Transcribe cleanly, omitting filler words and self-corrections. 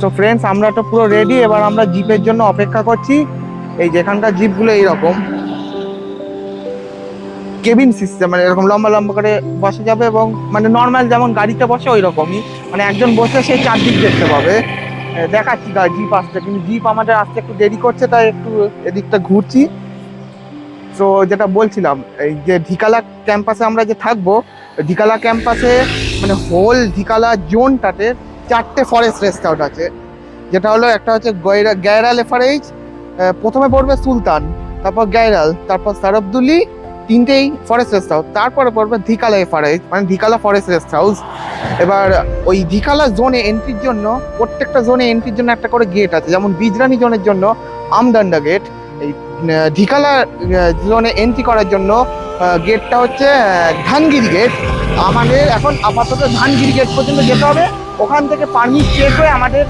তো ফ্রেন্ডস আমরা তো পুরো রেডি, এবার আমরা জিপের জন্য অপেক্ষা করছি। এই যেখানকার জিপগুলো এইরকম কেবিন সিস্টেম, মানে এরকম লম্বা লম্বা করে বসা যাবে, এবং মানে নর্মাল যেমন গাড়িতে বসে ওই রকমই, মানে একজন বসে সেই চারদিক দেখতে পাবে। দেখাচ্ছি জিপ আসছে, কিন্তু জিপ আমাদের আসতে একটু দেরি করছে, তাই একটু এদিকটা ঘুরছি। তো যেটা বলছিলাম, এই যে ঢিকালা ক্যাম্পাসে আমরা যে থাকবো, ঢিকালা ক্যাম্পাসে মানে হোল ঢিকালা জোনটাতে 4টে ফরেস্ট রেস্ট হাউস আছে। যেটা হলো একটা হচ্ছে গ্যারাল এফআরএইচ, প্রথমে পড়বে সুলতান, তারপর গ্যারাল, তারপর সারবদুলি, তিনটেই ফরেস্ট রেস্ট হাউস। তারপরে পড়বে ধিকালা এফআরএইচ, মানে ধিকালা ফরেস্ট রেস্ট হাউস। এবার ওই ধিকালা জোনে এন্ট্রির জন্য, প্রত্যেকটা জোনে এন্ট্রির জন্য একটা করে গেট আছে। যেমন বিজরানি জোনের জন্য আমদান্ডা গেট, এই ঢিকালা জোনে এন্ট্রি করার জন্য গেটটা হচ্ছে ধানগিরি গেট। আমাদের এখন আপাতত ধানগিরি গেট পর্যন্ত যেতে হবে, ওখান থেকে পারমিট চেক হয়ে আমাদের